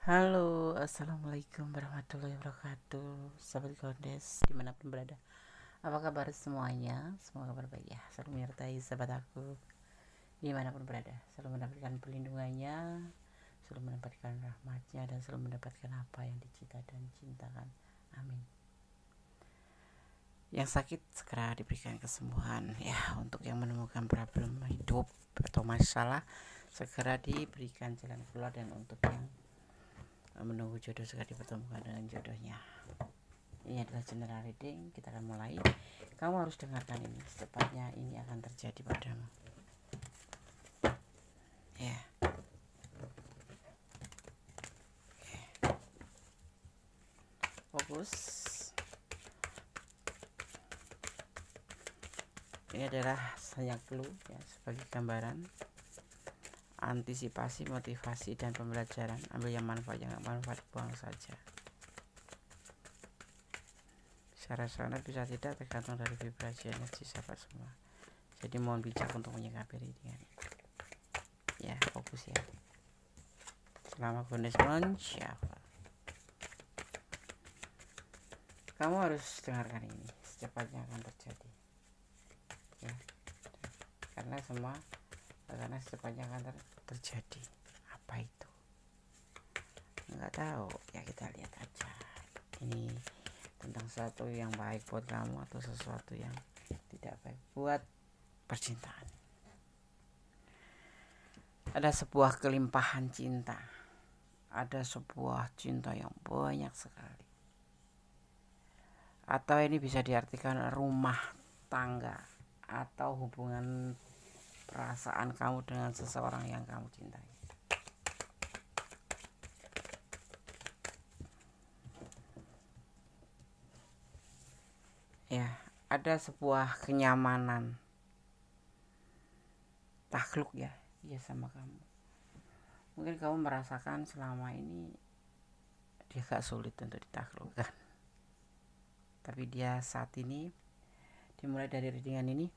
Halo, assalamualaikum warahmatullahi wabarakatuh, sahabat Gondes dimanapun berada. Apa kabar semuanya? Semoga kabar baik ya. Selalu menyertai sahabat aku dimanapun berada. Selalu mendapatkan perlindungannya, selalu mendapatkan rahmatnya, dan selalu mendapatkan apa yang dicita dan cintakan. Amin. Yang sakit segera diberikan kesembuhan ya. Untuk yang menemukan problem hidup atau masalah segera diberikan jalan keluar, dan untuk yang menunggu jodoh segera dipertemukan dengan jodohnya. Ini adalah general reading, kita akan mulai. Kamu harus dengarkan ini, secepatnya ini akan terjadi padamu ya. Fokus. Ini adalah hanya clue ya, sebagai gambaran antisipasi, motivasi, dan pembelajaran. Ambil yang manfaat, yang nggak manfaat buang saja. Bisa resonat, bisa tidak, tergantung dari vibrasi energi sahabat semua. Jadi mohon bijak untuk menyikapi readingan ya. Fokus ya. Selamat Gondes mensyafal. Kamu harus dengarkan ini, secepatnya akan terjadi ya. Karena secepatnya akan terjadi. Apa itu? Nggak tahu ya, kita lihat aja. Ini tentang sesuatu yang baik buat kamu atau sesuatu yang tidak baik buat percintaan. Ada sebuah kelimpahan cinta, ada sebuah cinta yang banyak sekali, atau ini bisa diartikan rumah tangga atau hubungan perasaan kamu dengan seseorang yang kamu cintai. Ya, ada sebuah kenyamanan takluk ya, dia sama kamu. Mungkin kamu merasakan selama ini dia gak sulit untuk ditaklukkan, tapi dia saat ini, dimulai dari readingan ini,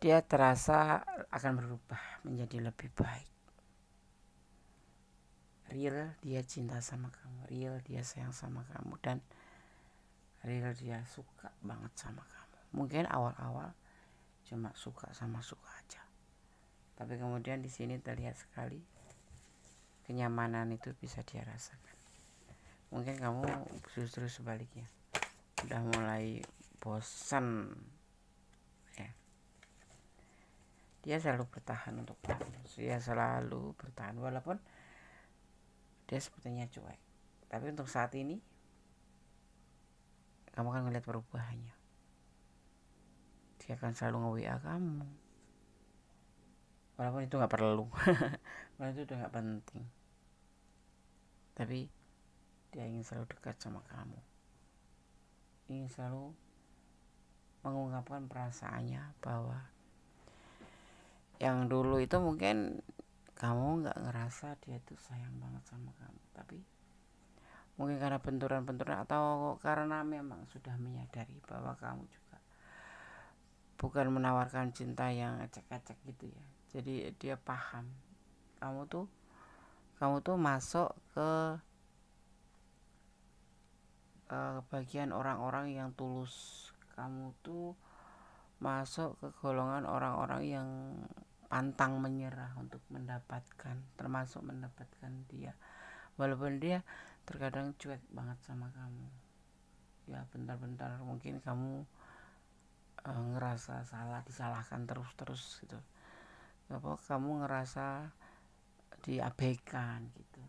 dia terasa akan berubah menjadi lebih baik. Real dia cinta sama kamu, real dia sayang sama kamu, dan real dia suka banget sama kamu. Mungkin awal-awal cuma suka aja, tapi kemudian di sini terlihat sekali kenyamanan itu bisa dia rasakan. Mungkin kamu justru sebaliknya, udah mulai bosan ya. Dia selalu bertahan untuk kamu, dia selalu bertahan walaupun dia sepertinya cuek, tapi untuk saat ini kamu akan melihat perubahannya. Dia akan selalu nge-WA kamu, walaupun itu gak perlu walaupun itu udah gak penting, tapi dia ingin selalu dekat sama kamu, ingin selalu mengungkapkan perasaannya, bahwa yang dulu itu mungkin kamu gak ngerasa dia tuh sayang banget sama kamu, tapi mungkin karena benturan-benturan atau karena memang sudah menyadari bahwa kamu juga bukan menawarkan cinta yang acak-acak gitu ya. Jadi dia paham kamu tuh masuk ke bagian orang-orang yang tulus. Kamu tuh masuk ke golongan orang-orang yang pantang menyerah untuk mendapatkan, termasuk mendapatkan dia, walaupun dia terkadang cuek banget sama kamu ya. Bentar-bentar mungkin kamu ngerasa salah, disalahkan terus gitu, apa kamu ngerasa diabaikan gitu.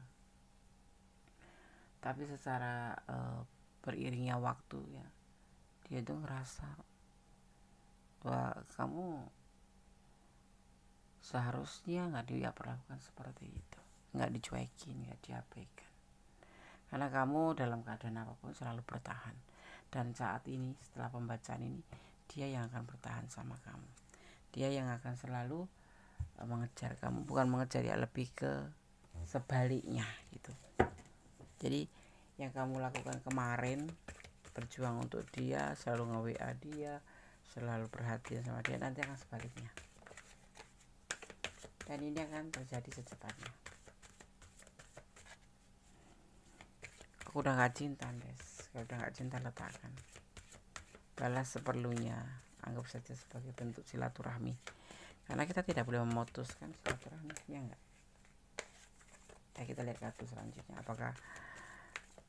Tapi secara beriringnya waktu ya, dia tuh ngerasa bahwa kamu seharusnya nggak diperlakukan seperti itu, nggak dicuekin, nggak diabaikan, karena kamu dalam keadaan apapun selalu bertahan. Dan saat ini setelah pembacaan ini, dia yang akan bertahan sama kamu, dia yang akan selalu mengejar kamu, bukan mengejar ya, lebih ke sebaliknya gitu. Jadi yang kamu lakukan kemarin, berjuang untuk dia, selalu nge-WA dia, selalu perhatian sama dia, nanti akan sebaliknya, dan ini akan terjadi secepatnya. aku udah gak cinta, Des. Kalau udah gak cinta, letakkan, balas seperlunya, anggap saja sebagai bentuk silaturahmi, karena kita tidak boleh memutuskan silaturahmi, ya enggak. Ya, kita lihat kartu selanjutnya, apakah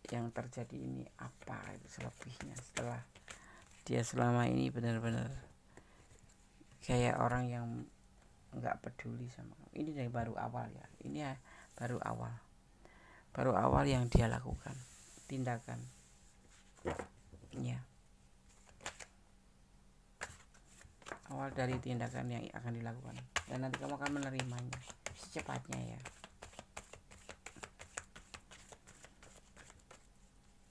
yang terjadi ini apa itu selebihnya, setelah dia selama ini benar-benar kayak orang yang nggak peduli sama kamu. Ini dari baru awal ya, ini ya baru awal yang dia lakukan tindakan ya, awal dari tindakan yang akan dilakukan, dan nanti kamu akan menerimanya secepatnya ya.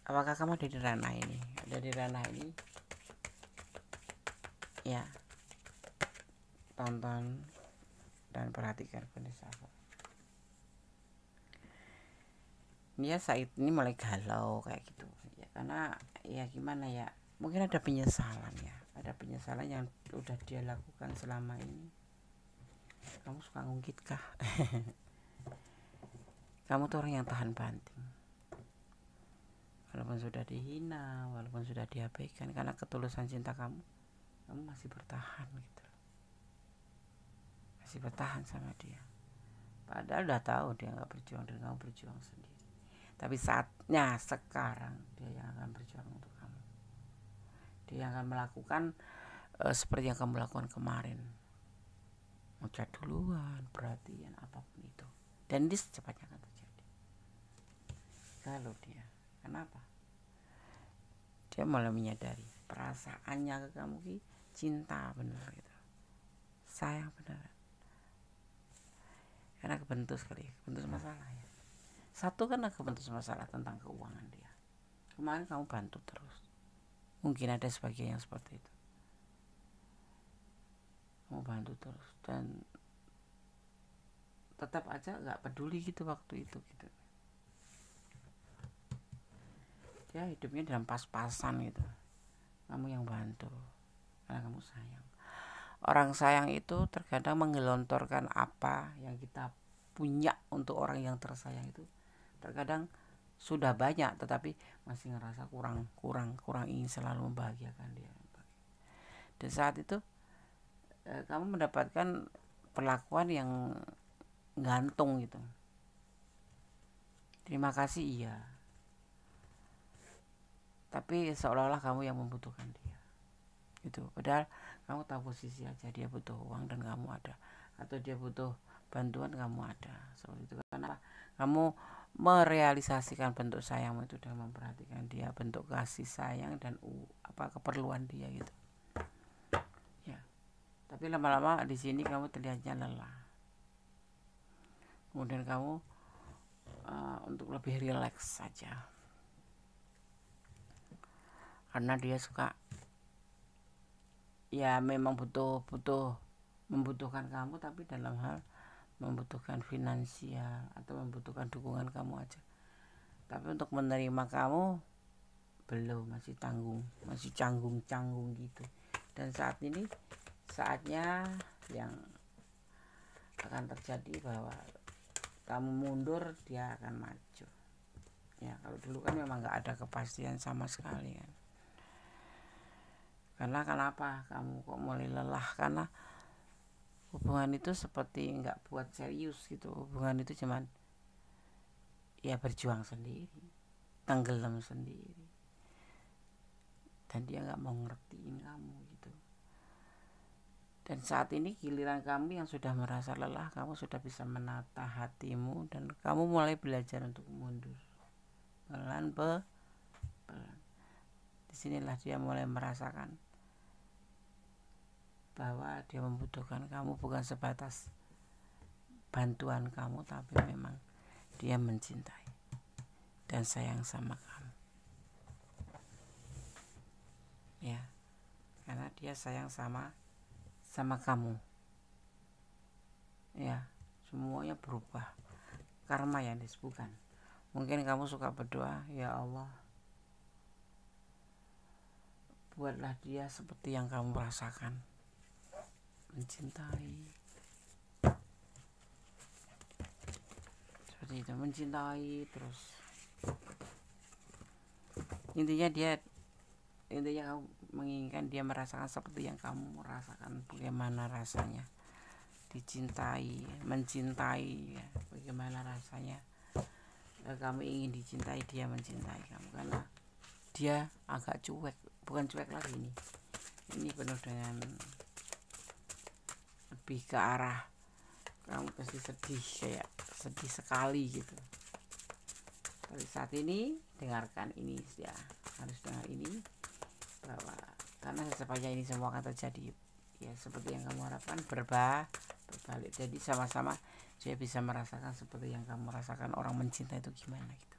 Apakah kamu ada di ranah ini? Ada di ranah ini ya, tonton dan perhatikan kondisi aku. Dia saat ini mulai galau kayak gitu ya, karena ya gimana ya, mungkin ada penyesalan ya, ada penyesalan yang udah dia lakukan selama ini. Kamu suka ngungkit kah? Kamu tuh orang yang tahan banting, walaupun sudah dihina, walaupun sudah diabaikan, karena ketulusan cinta kamu masih bertahan gitu, masih bertahan sama dia, padahal udah tahu dia nggak berjuang dan kamu berjuang sendiri. Tapi saatnya sekarang dia yang akan berjuang untuk kamu, dia yang akan melakukan seperti yang kamu lakukan kemarin, ngechat duluan, perhatian, apapun itu, dan ini secepatnya akan terjadi. Kalau dia, kenapa? Dia mulai menyadari perasaannya ke kamu ki cinta bener gitu, sayang bener, karena kebentus kali, kebentus masalah ya. Satu karena kebentus masalah tentang keuangan dia. Kemarin kamu bantu terus, mungkin ada sebagian yang seperti itu, kamu bantu terus dan tetap aja nggak peduli gitu waktu itu gitu. Dia hidupnya dalam pas-pasan gitu, kamu yang bantu karena kamu sayang. Orang sayang itu terkadang menggelontorkan apa yang kita punya untuk orang yang tersayang itu. Terkadang sudah banyak tetapi masih ngerasa kurang, ingin selalu membahagiakan dia. Dan saat itu kamu mendapatkan perlakuan yang gantung gitu. Terima kasih iya, tapi seolah-olah kamu yang membutuhkan dia itu, padahal kamu tahu posisi aja, dia butuh uang dan kamu ada, atau dia butuh bantuan kamu ada, seperti itu. Karena kamu merealisasikan bentuk sayangmu itu dengan memperhatikan dia, bentuk kasih sayang dan keperluan dia gitu ya. Tapi lama-lama di sini kamu terlihatnya lelah, kemudian kamu untuk lebih rileks saja, karena dia suka ya, memang membutuhkan kamu, tapi dalam hal membutuhkan finansial atau membutuhkan dukungan kamu aja. Tapi untuk menerima kamu belum, masih canggung gitu. Dan saat ini saatnya yang akan terjadi bahwa kamu mundur, dia akan maju ya. Kalau dulu kan memang nggak ada kepastian sama sekali kan. Karena kenapa kamu kok mulai lelah? Karena hubungan itu seperti nggak buat serius gitu. Hubungan itu cuman ya berjuang sendiri, tenggelam sendiri, dan dia nggak mau ngertiin kamu gitu. Dan saat ini giliran kamu yang sudah merasa lelah, kamu sudah bisa menata hatimu dan kamu mulai belajar untuk mundur pelan. Disinilah dia mulai merasakan bahwa dia membutuhkan kamu bukan sebatas bantuan kamu, tapi memang dia mencintai dan sayang sama kamu ya, karena dia sayang sama kamu ya. Semuanya berubah, karma yang disebutkan. Mungkin kamu suka berdoa, ya Allah, buatlah dia seperti yang kamu rasakan, mencintai, seperti itu, mencintai terus Intinya kamu menginginkan dia merasakan seperti yang kamu rasakan, bagaimana rasanya dicintai, mencintai ya, bagaimana rasanya kamu ingin dicintai, dia mencintai kamu, karena dia agak cuek, bukan cuek lagi ini penuh dengan lebih ke arah kamu pasti sedih, kayak sedih sekali gitu. Tapi saat ini dengarkan ini ya, harus dengar ini, bahwa karena sepanjang ini semua akan terjadi ya seperti yang kamu harapkan, berbalik, jadi sama-sama dia bisa merasakan seperti yang kamu rasakan orang mencinta itu gimana gitu.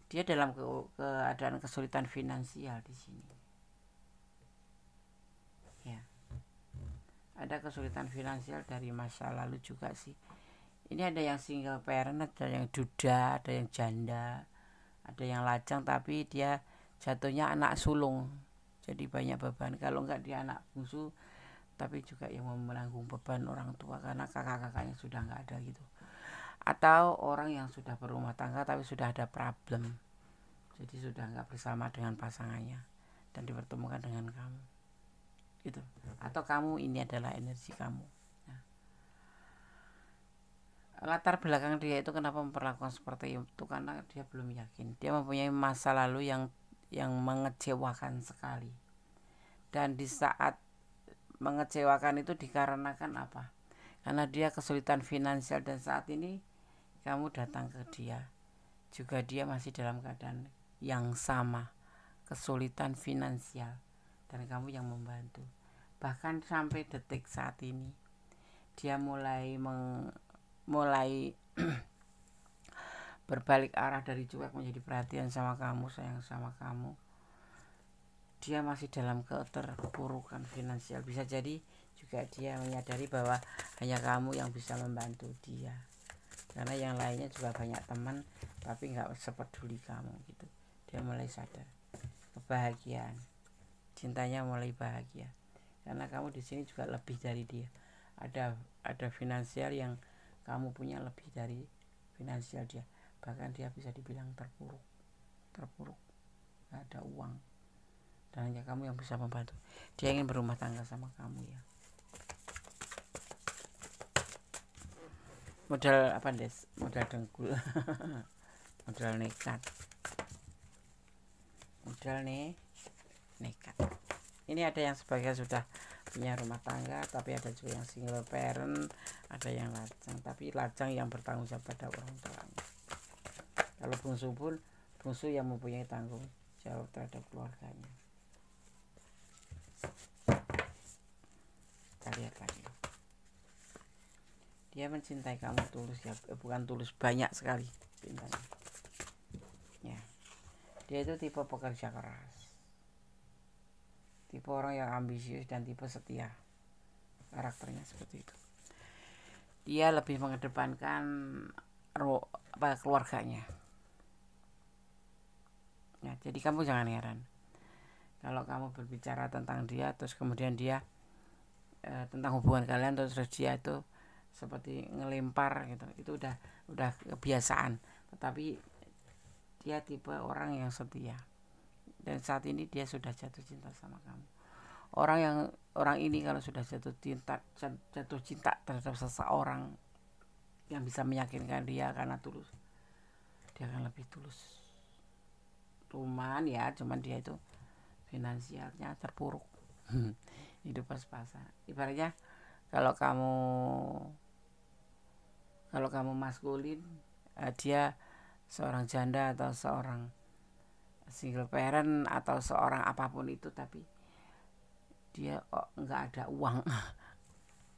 Dia dalam keadaan kesulitan finansial di sini ya, ada kesulitan finansial dari masa lalu juga sih. Ini ada yang single parent, ada yang duda, ada yang janda, ada yang lajang, tapi dia jatuhnya anak sulung, jadi banyak beban. Kalau enggak dia anak bungsu, tapi juga yang menanggung beban orang tua karena kakak-kakaknya sudah enggak ada gitu. Atau orang yang sudah berumah tangga tapi sudah ada problem, jadi sudah enggak bersama dengan pasangannya dan dipertemukan dengan kamu gitu. Atau kamu ini adalah energi kamu. Nah, latar belakang dia itu kenapa memperlakukan seperti itu, karena dia belum yakin, dia mempunyai masa lalu yang mengecewakan sekali. Dan di saat mengecewakan itu dikarenakan apa? Karena dia kesulitan finansial, dan saat ini kamu datang ke dia, juga dia masih dalam keadaan yang sama, kesulitan finansial, dan kamu yang membantu. Bahkan sampai detik saat ini dia mulai berbalik arah dari cuek menjadi perhatian sama kamu, sayang sama kamu. Dia masih dalam keterpurukan finansial. Bisa jadi juga dia menyadari bahwa hanya kamu yang bisa membantu dia, karena yang lainnya juga banyak teman tapi nggak sepeduli kamu gitu. Dia mulai sadar kebahagiaan, cintanya mulai bahagia, karena kamu di sini juga lebih dari dia. Ada finansial yang kamu punya lebih dari finansial dia. Bahkan dia bisa dibilang terpuruk, nggak ada uang, dan hanya kamu yang bisa membantu. Dia ingin berumah tangga sama kamu ya. Modal apa Des? Modal dengkul. Modal nekat. Nekat. Ini ada yang sebagian sudah punya rumah tangga, tapi ada juga yang single parent, ada yang lajang, tapi lajang yang bertanggung jawab pada orang tuanya. Kalau bungsu pun bungsu yang mempunyai tanggung jawab terhadap keluarganya. Kita lihat lagi. Dia mencintai kamu tulus ya, bukan tulus, banyak sekali cintanya. Ya. Dia itu tipe pekerja keras, tipe orang yang ambisius, dan tipe setia. Karakternya seperti itu. Dia lebih mengedepankan keluarganya. Ya, jadi kamu jangan heran kalau kamu berbicara tentang dia, terus kemudian dia tentang hubungan kalian, terus dia itu seperti ngelempar gitu. Itu udah kebiasaan. Tetapi dia tipe orang yang setia, dan saat ini dia sudah jatuh cinta sama kamu. Orang ini kalau sudah jatuh cinta terhadap seseorang yang bisa meyakinkan dia karena tulus, dia akan lebih tulus. Cuman dia itu finansialnya terpuruk. Hidup pas-pasan. Ibaratnya kalau kamu maskulin, dia seorang janda atau seorang single parent atau seorang apapun itu, tapi dia nggak ada uang.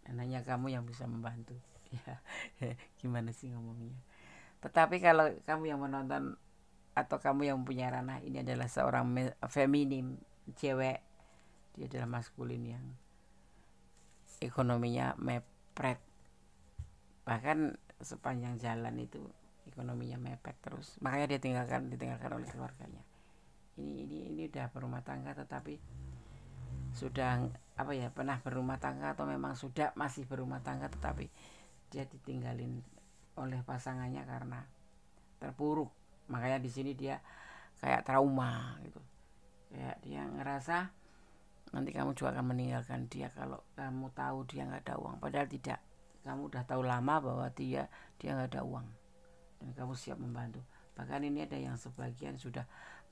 Dan hanya kamu yang bisa membantu. Ya, gimana sih ngomongnya? Tetapi kalau kamu yang menonton atau kamu yang punya ranah ini adalah seorang feminim, cewek, dia adalah maskulin yang ekonominya mepret, bahkan sepanjang jalan itu ekonominya mepet terus, makanya dia ditinggalkan oleh keluarganya. Ini udah berumah tangga, tetapi sudah pernah berumah tangga atau memang sudah masih berumah tangga, tetapi dia ditinggalin oleh pasangannya karena terpuruk. Makanya di sini dia kayak trauma gitu. Kayak dia ngerasa nanti kamu juga akan meninggalkan dia kalau kamu tahu dia nggak ada uang. Padahal tidak, kamu udah tahu lama bahwa dia nggak ada uang dan kamu siap membantu. Bahkan ini ada yang sebagian sudah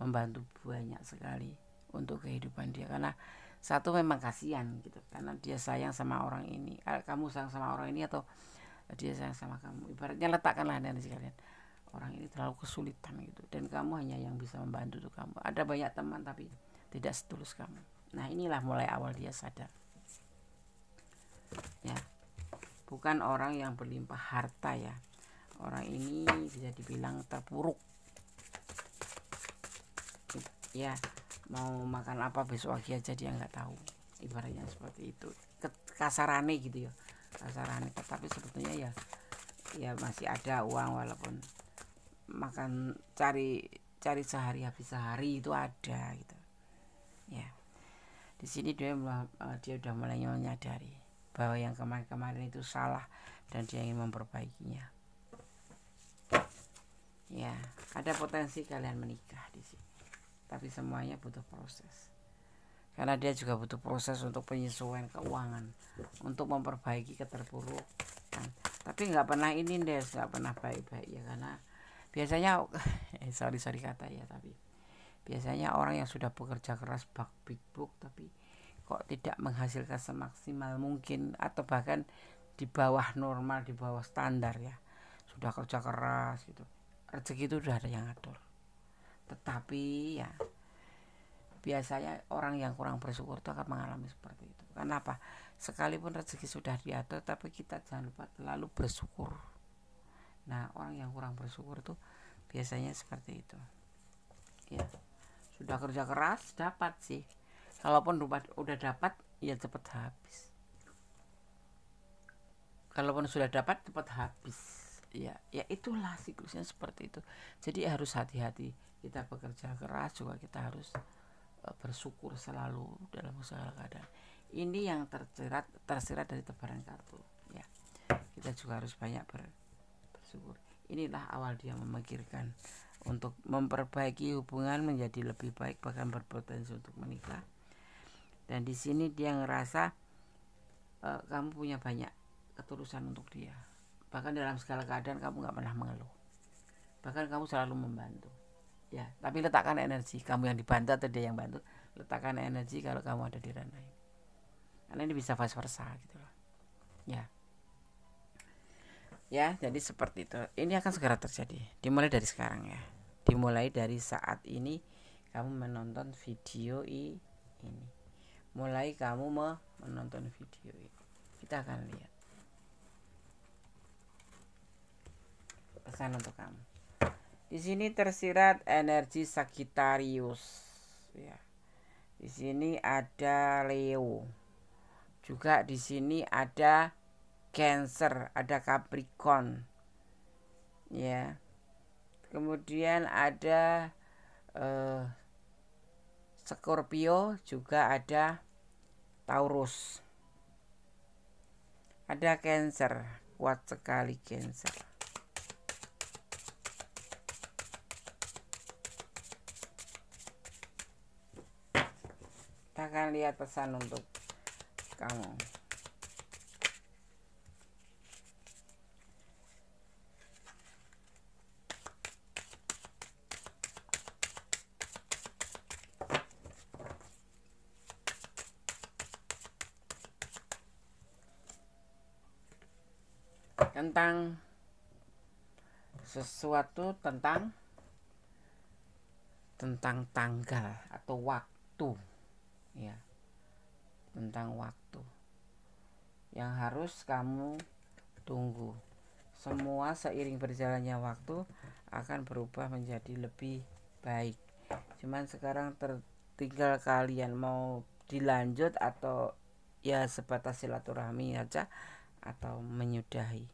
membantu banyak sekali untuk kehidupan dia, karena satu memang kasihan gitu, karena dia sayang sama orang ini. Kamu sayang sama orang ini atau dia sayang sama kamu, ibaratnya letakkanlah energi kalian, orang ini terlalu kesulitan gitu, dan kamu hanya yang bisa membantu tuh kamu. Ada banyak teman tapi tidak setulus kamu. Nah inilah mulai awal dia sadar ya, bukan orang yang berlimpah harta ya, orang ini bisa dibilang terpuruk ya, mau makan apa besok pagi aja dia nggak tahu, ibaratnya seperti itu, kasarane gitu ya, kasarane. Tapi sebetulnya ya masih ada uang, walaupun makan cari sehari habis sehari itu ada gitu ya. Di sini dia udah mulai menyadari bahwa yang kemarin-kemarin itu salah dan dia ingin memperbaikinya ya. Ada potensi kalian menikah di sini, tapi semuanya butuh proses, karena dia juga butuh proses untuk penyesuaian keuangan, untuk memperbaiki keterpurukan. Tapi nggak pernah ini deh, nggak pernah baik-baik ya, karena biasanya sorry kata ya, tapi biasanya orang yang sudah bekerja keras big book tapi kok tidak menghasilkan semaksimal mungkin, atau bahkan di bawah normal, di bawah standar ya, sudah kerja keras gitu, rezeki itu udah ada yang ngatur. Tetapi ya biasanya orang yang kurang bersyukur itu akan mengalami seperti itu. Kenapa? Sekalipun rezeki sudah diatur, tapi kita jangan lupa selalu bersyukur. Nah orang yang kurang bersyukur itu biasanya seperti itu ya, sudah kerja keras dapat sih, kalaupun udah dapat ya cepat habis, kalaupun sudah dapat cepat habis ya itulah siklusnya seperti itu. Jadi harus hati-hati, kita bekerja keras juga kita harus bersyukur selalu dalam segala keadaan. Ini yang tersirat dari tebaran kartu ya, kita juga harus banyak bersyukur. Inilah awal dia memikirkan untuk memperbaiki hubungan menjadi lebih baik, bahkan berpotensi untuk menikah. Dan di sini dia ngerasa kamu punya banyak ketulusan untuk dia, bahkan dalam segala keadaan kamu nggak pernah mengeluh, bahkan kamu selalu membantu ya. Tapi letakkan energi, kamu yang dibantu atau dia yang bantu, letakkan energi kalau kamu ada di ranah ini, karena ini bisa vice versa gitu loh ya. Jadi seperti itu, ini akan segera terjadi, dimulai dari sekarang ya, dimulai dari saat ini kamu menonton video ini, mulai kamu menonton video ini, kita akan lihat pesan untuk kamu. Di sini tersirat energi Sagittarius ya. Di sini ada Leo, juga di sini ada Cancer, ada Capricorn ya. Kemudian ada Scorpio, juga ada Taurus, ada Cancer, kuat sekali Cancer. Kita akan lihat pesan untuk kamu. Tentang sesuatu, tentang tanggal atau waktu ya, tentang waktu yang harus kamu tunggu. Semua seiring berjalannya waktu akan berubah menjadi lebih baik, cuman sekarang tinggal kalian mau dilanjut atau ya sebatas silaturahmi aja atau menyudahi.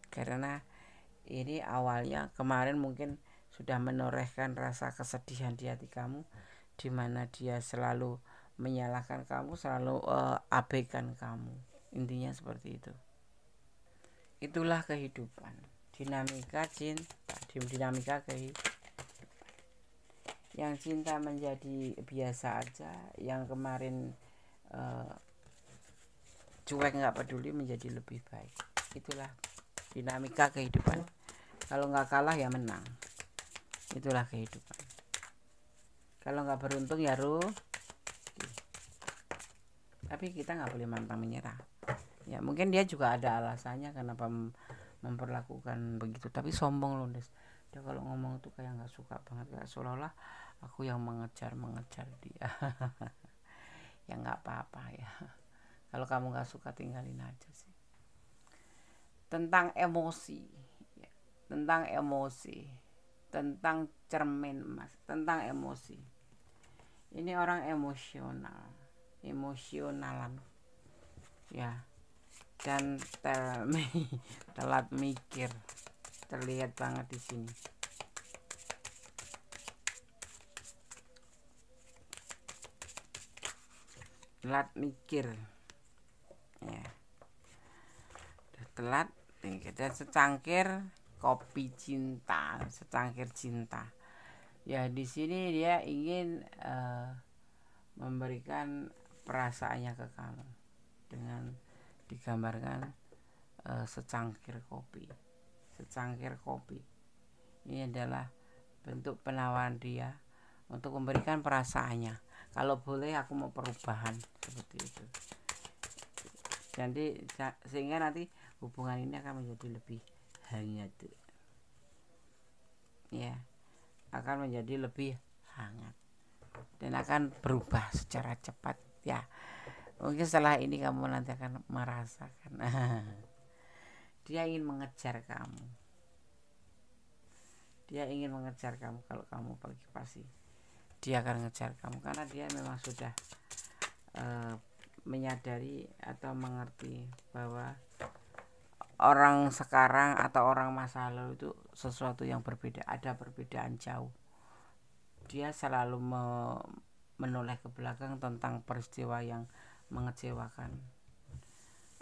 Karena ini awalnya kemarin mungkin sudah menorehkan rasa kesedihan di hati kamu, di mana dia selalu menyalahkan kamu, selalu abaikan kamu. Intinya seperti itu. Itulah kehidupan, dinamika cinta, dinamika kehidupan. yang cinta menjadi biasa aja, yang kemarin cuek nggak peduli menjadi lebih baik. Itulah dinamika kehidupan. Kalau nggak kalah ya menang. Itulah kehidupan. Kalau nggak beruntung ya rugi. Tapi kita nggak boleh pantang menyerah. Ya mungkin dia juga ada alasannya kenapa memperlakukan begitu. Tapi sombong loh Des. Dia kalau ngomong tuh kayak nggak suka banget, kayak seolah-olah aku yang mengejar dia. Ya nggak apa-apa ya. Kalau kamu nggak suka tinggalin aja sih. Tentang emosi, ya. Tentang cermin emas, tentang emosi. Ini orang emosionalan, ya, dan telat mikir, terlihat banget di sini. Telat mikir, ya, telat mikir. Dan secangkir kopi cinta, secangkir cinta. Ya di sini dia ingin memberikan perasaannya ke kamu dengan digambarkan secangkir kopi. Ini adalah bentuk penawaran dia untuk memberikan perasaannya. Kalau boleh aku mau perubahan, seperti itu. Jadi sehingga nanti hubungan ini akan menjadi lebih hangat, ya, akan menjadi lebih hangat dan akan berubah secara cepat, ya. Mungkin setelah ini kamu nanti akan merasakan dia ingin mengejar kamu. Kalau kamu pergi pasti dia akan mengejar kamu, karena dia memang sudah menyadari atau mengerti bahwa orang sekarang atau orang masa lalu itu sesuatu yang berbeda, ada perbedaan jauh. Dia selalu menoleh ke belakang tentang peristiwa yang mengecewakan.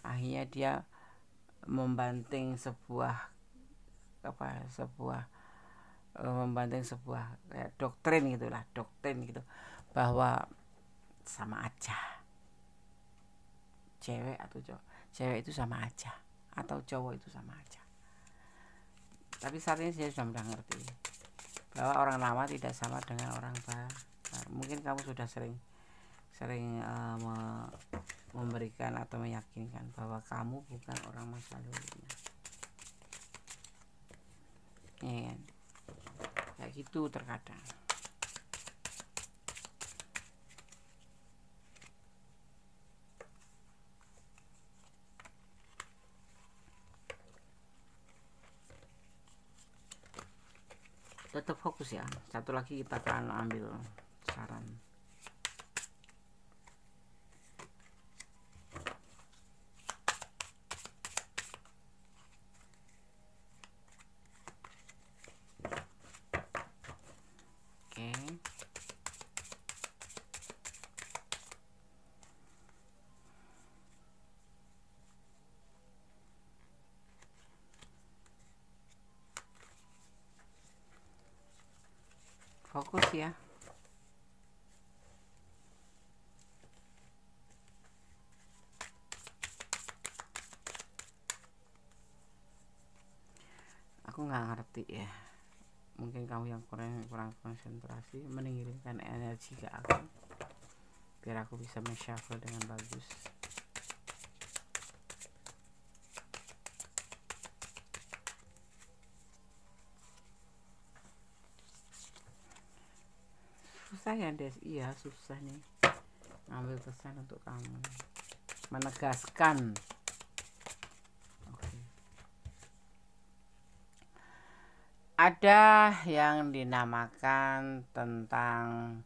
Akhirnya dia membanting sebuah kayak doktrin gitu, bahwa sama aja, cewek itu sama aja, atau cowok itu sama aja. Tapi saat ini saya sudah mengerti bahwa orang lama tidak sama dengan orang baru. Mungkin kamu sudah sering memberikan atau meyakinkan bahwa kamu bukan orang masa lalunya, ya kan? Kayak gitu terkadang. Tetap fokus ya. Satu lagi kita akan ambil saran. Oke. Fokus ya. Aku nggak ngerti ya. Mungkin kamu yang kurang konsentrasi, mengirimkan energi ke aku biar aku bisa men-shuffle dengan bagus. Susah ya Des, iya susah nih ngambil pesan untuk kamu, menegaskan. Oke. Ada yang dinamakan tentang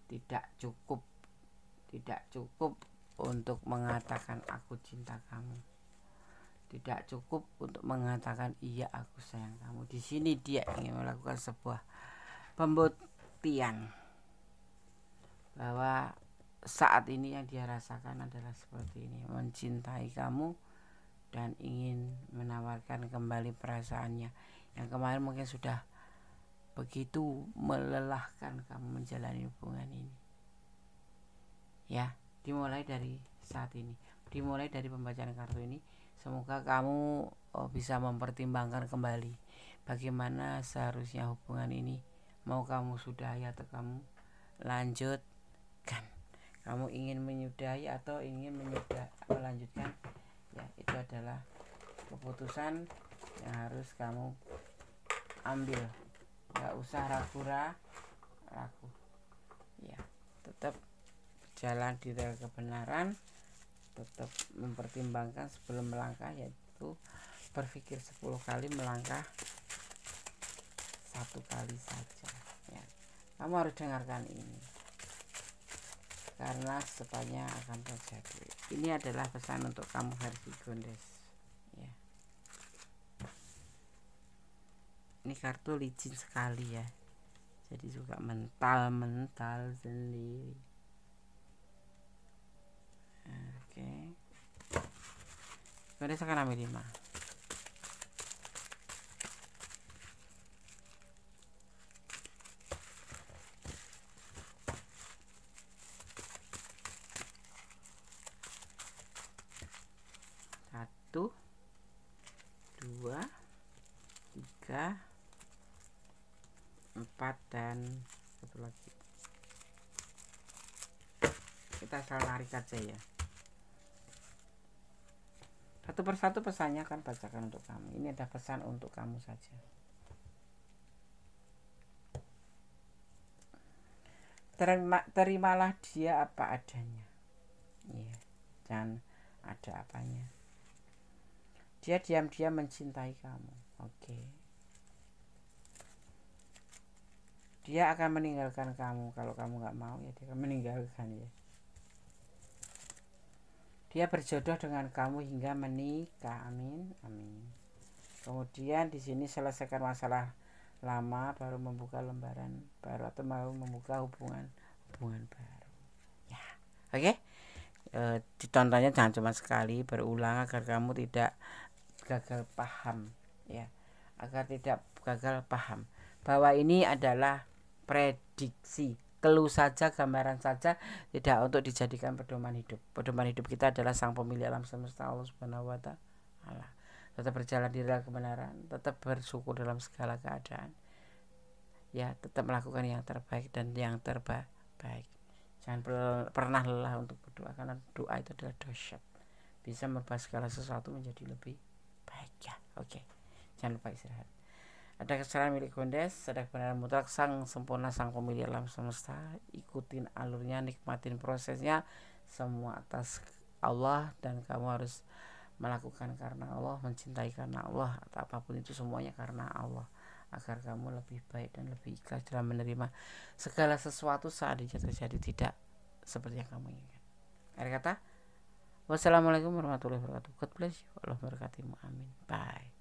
tidak cukup untuk mengatakan aku cinta kamu, tidak cukup untuk mengatakan iya aku sayang kamu. Di sini dia ingin melakukan sebuah pembuktian bahwa saat ini yang dia rasakan adalah seperti ini, mencintai kamu dan ingin menawarkan kembali perasaannya yang kemarin mungkin sudah begitu melelahkan kamu menjalani hubungan ini. Ya, dimulai dari saat ini, dimulai dari pembacaan kartu ini. Semoga kamu bisa mempertimbangkan kembali bagaimana seharusnya hubungan ini. Mau kamu sudahi atau kamu lanjutkan, kamu ingin menyudahi atau ingin melanjutkan, ya itu adalah keputusan yang harus kamu ambil. Gak usah ragu, ya tetap berjalan di rel kebenaran, tetap mempertimbangkan sebelum melangkah, yaitu berpikir 10 kali, melangkah 1 kali saja, ya. Kamu harus dengarkan ini karena secepatnya akan terjadi. Ini adalah pesan untuk kamu versi Gondes, ya. Ini kartu licin sekali ya, jadi suka mental sendiri. Oke, Gondes akan ambil 5. Satu, 2, 3, 4, dan satu lagi. Kita asal narik aja ya. Satu persatu pesannya akan bacakan untuk kamu. Ini ada pesan untuk kamu saja. Terimalah dia apa adanya, ya, jangan ada apanya. Dia diam-diam mencintai kamu, oke. Dia akan meninggalkan kamu kalau kamu nggak mau, ya dia akan meninggalkan, ya. Dia berjodoh dengan kamu hingga menikah, amin, amin. Kemudian di sini selesaikan masalah lama, baru membuka lembaran baru atau mau membuka hubungan baru, ya. Oke. Ditontonnya jangan cuma sekali, berulang agar kamu tidak gagal paham, ya, agar tidak gagal paham bahwa ini adalah prediksi, keluh saja, gambaran saja, tidak untuk dijadikan pedoman hidup. Pedoman hidup kita adalah Sang Pemilik alam semesta, Allah Subhanahu wa Ta'ala. Tetap berjalan di dalam kebenaran, tetap bersyukur dalam segala keadaan, ya, tetap melakukan yang terbaik dan yang terbaik. Jangan pernah lelah untuk berdoa, karena doa itu adalah dahsyat, bisa merubah segala sesuatu menjadi lebih baik, ya. Oke, jangan lupa istirahat. Ada kesalahan milik Gondes, ada kebenaran mutlak Sang sempurna, Sang Pemilik alam semesta. Ikutin alurnya, nikmatin prosesnya, semua atas Allah, dan kamu harus melakukan karena Allah, mencintai karena Allah, atau apapun itu semuanya karena Allah, agar kamu lebih baik dan lebih ikhlas dalam menerima segala sesuatu saat itu terjadi tidak seperti yang kamu inginkan. Akhir kata, wassalamualaikum warahmatullahi wabarakatuh. God bless you. Allah memberkatimu. Amin. Bye.